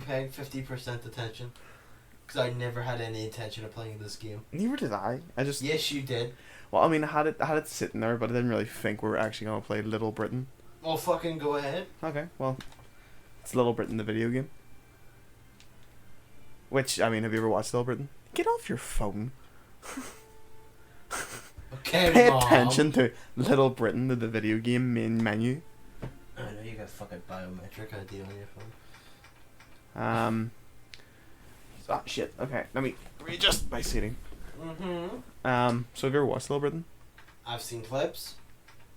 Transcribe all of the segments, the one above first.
paying 50% attention. Because I never had any intention of playing this game. Neither did I. I just... Yes, you did. Well, I mean, I had it sitting there, but I didn't really think we were actually going to play Little Britain. Well, fucking go ahead. Okay, well, it's Little Britain, the video game. Which, I mean, have you ever watched Little Britain? Get off your phone. Okay, Pay Mom. attention to Little Britain, the video game main menu. I know you got fucking biometric ID on your phone. Oh, shit. Okay, let me readjust my seating. Mm-hmm. So have you ever watched Little Britain? I've seen clips.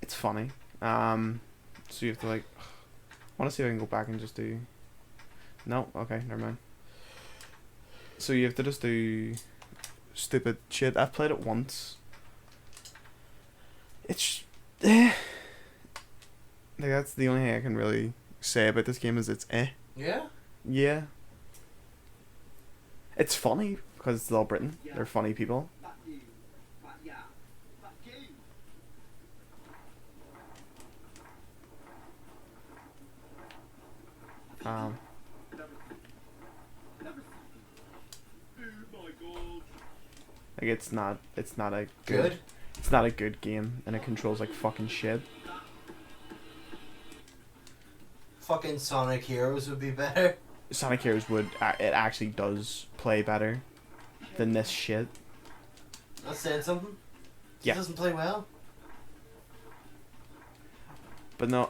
It's funny. So you have to, like... I want to see if I can go back and just do... No? Okay, never mind. So you have to just do stupid shit. I've played it once. It's... like, that's the only thing I can really say about this game is it's Yeah? Yeah. It's funny, because it's Little Britain. They're funny people. Like it's not a Good? it's not a good game, and it controls like fucking shit. Fucking Sonic Heroes would be better. Sonic Heroes would it actually does play better than this shit. That's saying something. Yeah. It doesn't play well. But no.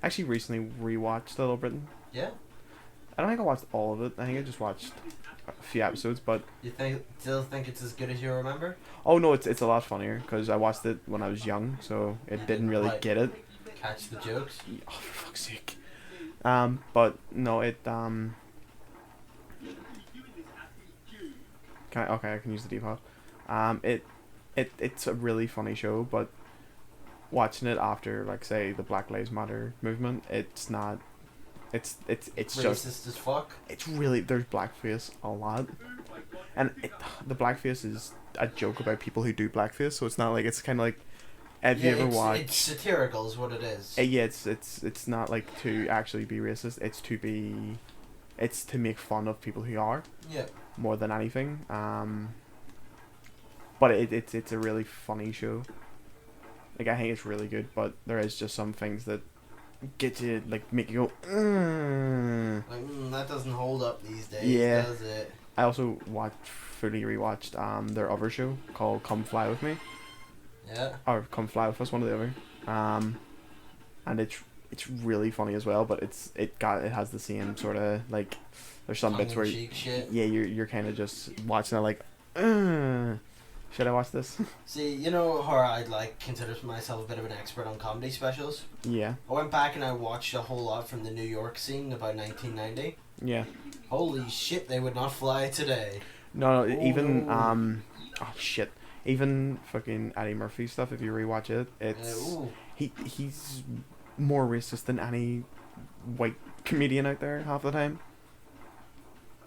Actually recently rewatched Little Britain. Yeah? I don't think I watched all of it. I think I just watched a few episodes, but You still think it's as good as you remember? oh no, it's a lot funnier because I watched it when I was young, so it didn't really Right. get it. Catch the jokes? Oh, for fuck's sake. But no, it okay, I can use the default. It's a really funny show, but watching it after, like, say, the Black Lives Matter movement, it's not. It's Racist just. as fuck. It's really there's blackface a lot, and the blackface is a joke about people who do blackface, so it's not like it's kind of like. Have you ever watched? It's satirical, is what it is. Yeah, it's not like to actually be racist. It's to make fun of people who are Yeah. more than anything. But it's a really funny show. Like I think it's really good, but there is just some things that get you like make you go. Like that doesn't hold up these days, Yeah. does it? I also fully rewatched their other show called Come Fly With Me. Yeah. Or Come Fly With Us, one or the other. And it's really funny as well, but it has the same sort of like there's some bits where Tongue-in-cheek shit. yeah you're kind of just watching it like should I watch this? See, you know how I'd like consider myself a bit of an expert on comedy specials? Yeah. I went back and I watched a whole lot from the New York scene about 1990. Yeah. Holy shit, they would not fly today. No, even Ooh. oh shit. Even fucking Eddie Murphy stuff, if you rewatch it, it's Ooh. he's more racist than any white comedian out there half the time.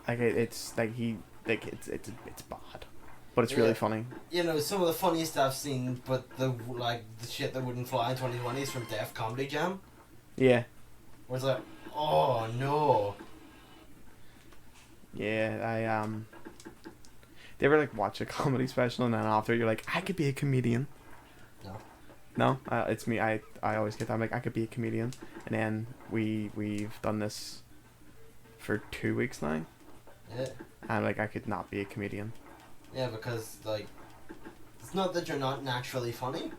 Like it's like it's bad, but it's really Yeah. funny. You know, some of the funniest I've seen, but the shit that wouldn't fly in 2020 is from Def Comedy Jam. Yeah. Where it's like, oh no. Yeah, they ever like watch a comedy special and then after you're like, I could be a comedian. No. No, it's me. I always get that. I'm like, I could be a comedian, and then we've done this for 2 weeks now. Yeah. And like, I could not be a comedian. Yeah, because like, it's not that you're not naturally funny.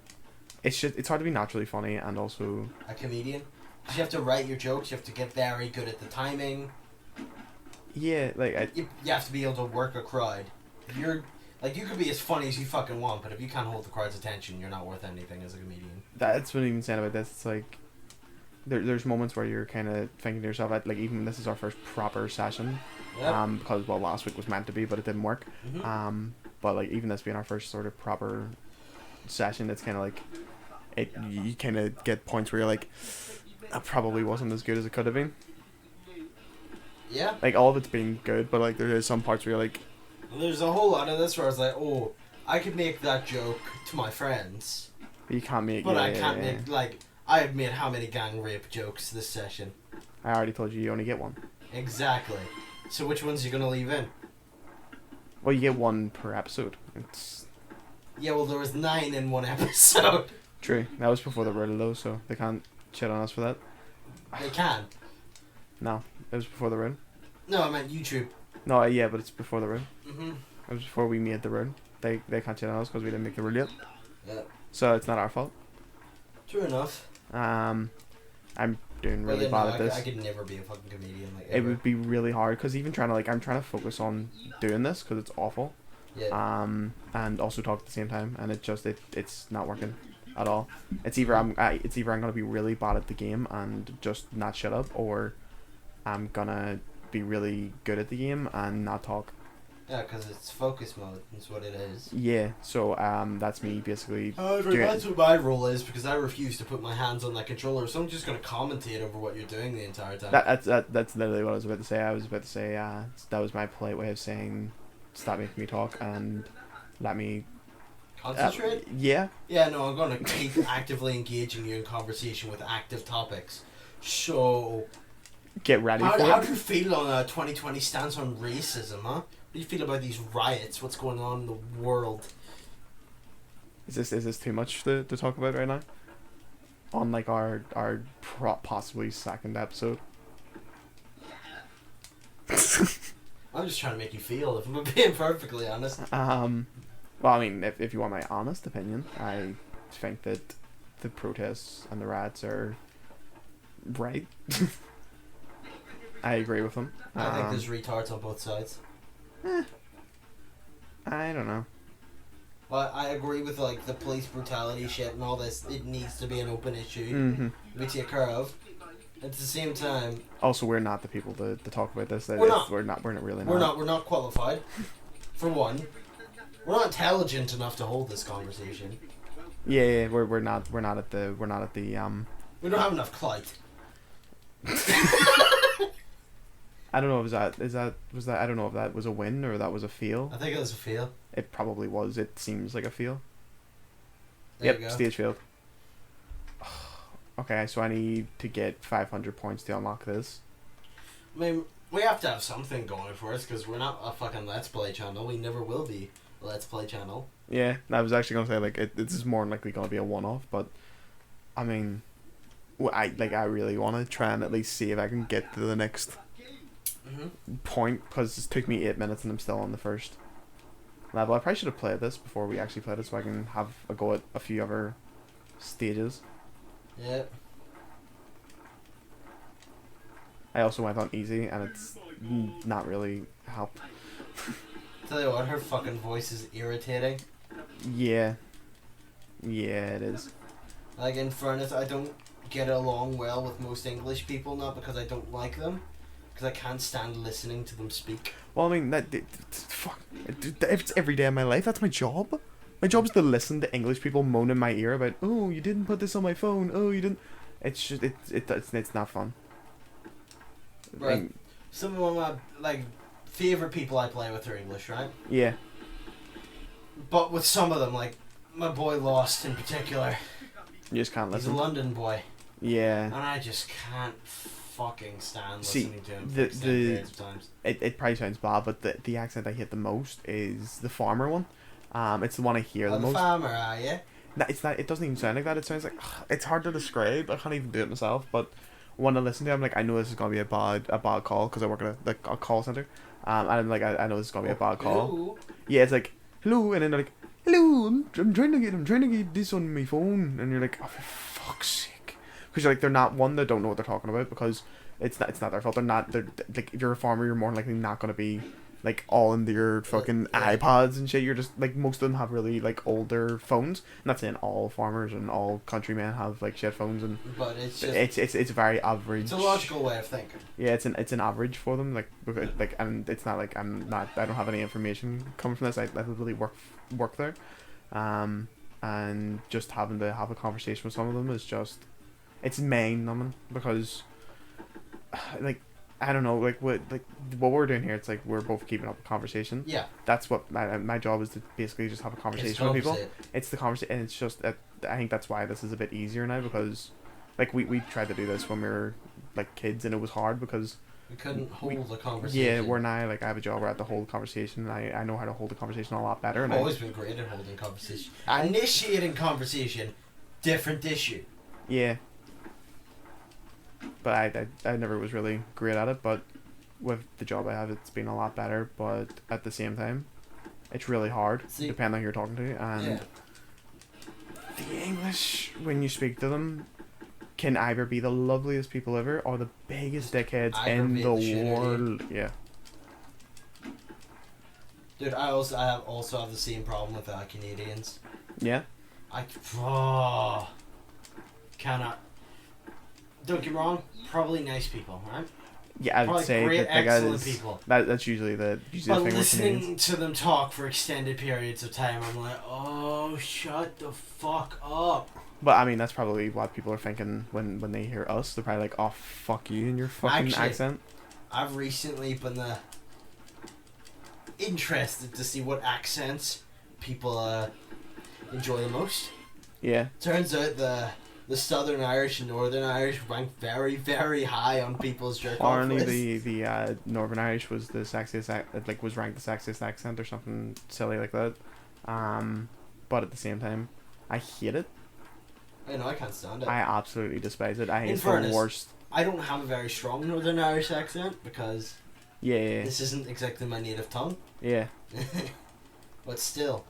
It's hard to be naturally funny and also A comedian. Because you have to write your jokes. You have to get very good at the timing. yeah, like You have to be able to work a crowd. If you're like, you could be as funny as you fucking want, but if you can't hold the crowd's attention, you're not worth anything as a comedian. that's what I'm even saying about this. It's like there's moments where you're kind of thinking to yourself, like even this is our first proper session, Yeah. because well last week was meant to be but it didn't work. Mm-hmm. But like even this being our first sort of proper session, it's kind of like you kind of get points where you're like, that probably wasn't as good as it could have been. Yeah. Like all of it's been good, but like there is some parts where you're like, There's a whole lot of this where I was like, oh, I could make that joke to my friends, you can't make. but yeah, I can't yeah, make, like, I have made how many gang rape jokes this session? I already told you only get one. Exactly. So which ones are you gonna leave in? Well, you get one per episode. It's Yeah, well, there was 9 in one episode. true. That was before the rule though, so they can't shit on us for that. They can. No, it was before the rule. No, I meant YouTube. No, yeah, but it's before the rule. Mm-hmm. It was before we made the rule. They can't shit on us because we didn't make the rule yet. Yeah. So it's not our fault. True enough. I'm doing Well, really then, bad no, at this. I could never be a fucking comedian. Like, It ever. would be really hard because even trying to I'm trying to focus on doing this because it's awful. Yeah. And also talk at the same time, and it's not working at all. It's either I'm gonna be really bad at the game and just not shut up, or I'm gonna be really good at the game and not talk. Yeah, because it's focus mode. That's what it is. Yeah, so that's me basically. However, doing- that's what my role is because I refuse to put my hands on that controller, so I'm just going to commentate over what you're doing the entire time. That's literally what I was about to say. I was about to say that was my polite way of saying stop making me talk and let me Concentrate? yeah. Yeah, no, I'm going to keep actively engaging you in conversation with active topics. So, Get ready for how it. do you feel on a 2020 stance on racism, huh? What do you feel about these riots? What's going on in the world? Is this too much to talk about right now? On like our possibly second episode. I'm just trying to make you feel, if I'm being perfectly honest. Well, I mean, if you want my honest opinion, I think that the protests and the riots are right. I agree with them. I think there's retards on both sides. I don't know. But I agree with like the police brutality shit and all this. It needs to be an open issue. Mm-hmm. We take care of. At the same time, Also, we're not the people to talk about this. We're not. We're not really we're not qualified. For one, we're not intelligent enough to hold this conversation. Yeah, we're not at the We don't have enough clout. I don't know if was that I don't know if that was a win or that was a fail. I think it was a fail. It probably was. It seems like a fail. There you Yep, go. stage failed. Okay, so I need to get 500 points to unlock this. I mean, we have to have something going for us because we're not a fucking Let's Play channel. We never will be a Let's Play channel. Yeah, I was actually gonna say like this is more than likely gonna be a one-off, but I mean, I really want to try and at least see if I can get to the next point because it took me 8 minutes and I'm still on the first level. I probably should have played this before we actually played it so I can have a go at a few other stages. Yeah. I also went on easy and it's not really helped. Tell you what, her fucking voice is irritating. Yeah, it is. Like, in fairness, I don't get along well with most English people, not because I don't like them, because I can't stand listening to them speak. Well, I mean fuck. If it's every day of my life, that's my job. My job is to listen to English people moan in my ear about, oh, you didn't put this on my phone. Oh, you didn't. It's just it's not fun. Right. Like, Some of my, like, favourite people I play with are English, right? yeah. But with some of them, like, my boy Lost in particular, You just can't he's a listen. London boy, Yeah. and I just can't fucking stand See, listening to him the- for extended the- periods of times. It probably sounds bad, but the accent I hate the most is the farmer one. It's the one I hear the I'm a most. farmer, are you? No, it's not. It doesn't even sound like that. It sounds like it's hard to describe. I can't even do it myself. But when I listen to it, I'm like, I know this is gonna be a bad call because I work at a call center. And I'm like, I know this is gonna be a bad call. Ooh. Yeah, it's like hello, and then they're like, hello, I'm trying to get this on my phone, and you're like, oh for fuck's sake, because you're like they're not one, they don't know what they're talking about because it's not their fault. They're like if you're a farmer, you're more than likely not gonna be like all into your fucking Yeah. iPods and shit. You're just like most of them have really like older phones. I'm not saying all farmers and all countrymen have like shit phones, and But it's just... it's very average. It's a logical way of thinking. Yeah, it's an average for them. Like and it's not like I don't have any information coming from this. I literally work there, and just having to have a conversation with some of them is just, it's mind numbing because, like, I don't know, like what we're doing here. It's like we're both keeping up a conversation. Yeah. That's what my job is, to basically just have a conversation with people. It's the conversation, and it's just that I think that's why this is a bit easier now because like we tried to do this when we were like kids, and it was hard because We couldn't hold a conversation. yeah, where now like I have a job where I have to hold a conversation, and I know how to hold a conversation a lot better. And I've always been great at holding conversation. Initiating conversation, different issue. Yeah. But I never was really great at it, but with the job I have, it's been a lot better. But at the same time, it's really hard, depending on who you're talking to. And the English, when you speak to them, can either be the loveliest people ever or the biggest dickheads in the world. Yeah. Dude, I also have the same problem with Canadians. Yeah. Cannot. Don't get me wrong. Probably nice people, right? Yeah, I would say great, that the guy excellent is people. that's usually the But thing with listening Canadians. to them talk for extended periods of time, I'm like, oh, shut the fuck up. But I mean, that's probably what people are thinking when they hear us. They're probably like, "Oh, fuck you and your fucking accent." I've recently been interested to see what accents people enjoy the most. Yeah. Turns out the Southern Irish and Northern Irish rank very, very high on people's jerk off Apparently, lists. the Northern Irish was the sexiest, was ranked the sexiest accent or something silly like that. But at the same time, I hate it. I know, I can't stand it. I absolutely despise it. I think In it's fairness, the worst. I don't have a very strong Northern Irish accent because Yeah. this isn't exactly my native tongue. Yeah. But still.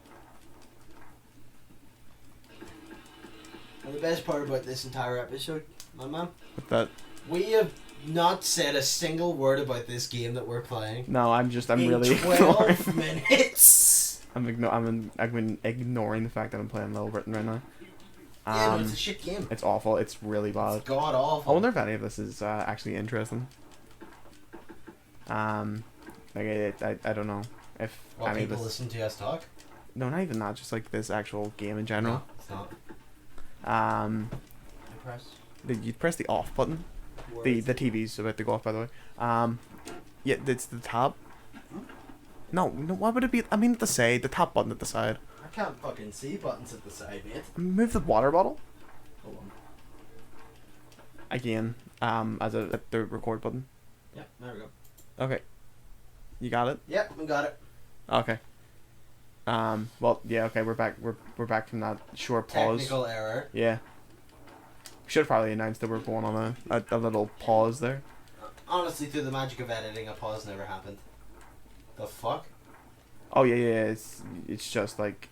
And the best part about this entire episode, my man, With that. we have not said a single word about this game that we're playing. No, I'm in really 12 minutes. I'm ignoring the fact that I'm playing Little Britain right now. Yeah, no, it's a shit game. It's awful. It's really bad. It's god awful. I wonder if any of this is actually interesting. I don't know if What any of people this. listen to us talk? No, not even that. Just like this actual game in general. No, it's not. Press. You press the off button. The TV's about to go off, by the way. Yeah, it's the tab. No, why would it be? I mean, at the side, the top button at the side. I can't fucking see buttons at the side, mate. Move the water bottle Hold on. again. At the record button. Yeah, there we go. Okay. You got it. Yep, we got it. Okay. Well, yeah. Okay, we're back. We're back from that short pause. Technical error. Yeah. We should have probably announced that we're going on a little pause there. Honestly, through the magic of editing, a pause never happened. The fuck? Oh yeah. It's just like.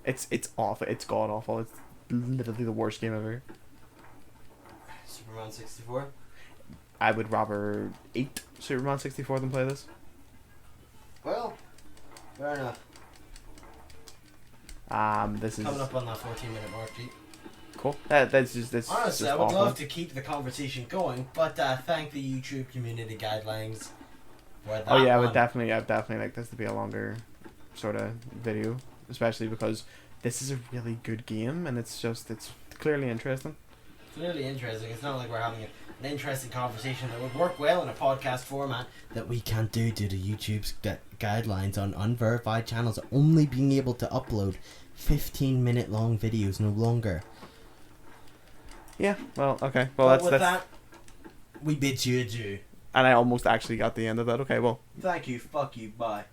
It's awful. It's god awful. It's literally the worst game ever. Superman 64? I would rather eat Superman 64 than play this. Well, fair enough. This is Coming up on that 14-minute mark, Pete. cool. That's just Honestly, I would awful. love to keep the conversation going, but thank the YouTube community guidelines for that. Oh yeah, I would one. definitely like this to be a longer sort of video, especially because this is a really good game and it's clearly interesting. Clearly interesting. It's not like we're having an interesting conversation that would work well in a podcast format that we can't do due to YouTube's guidelines on unverified channels only being able to upload 15-minute long videos, no longer. Yeah. Well, okay. Well, But with that's that, we bid you adieu. and I almost actually got the end of that. Okay. Well. Thank you. Fuck you. Bye.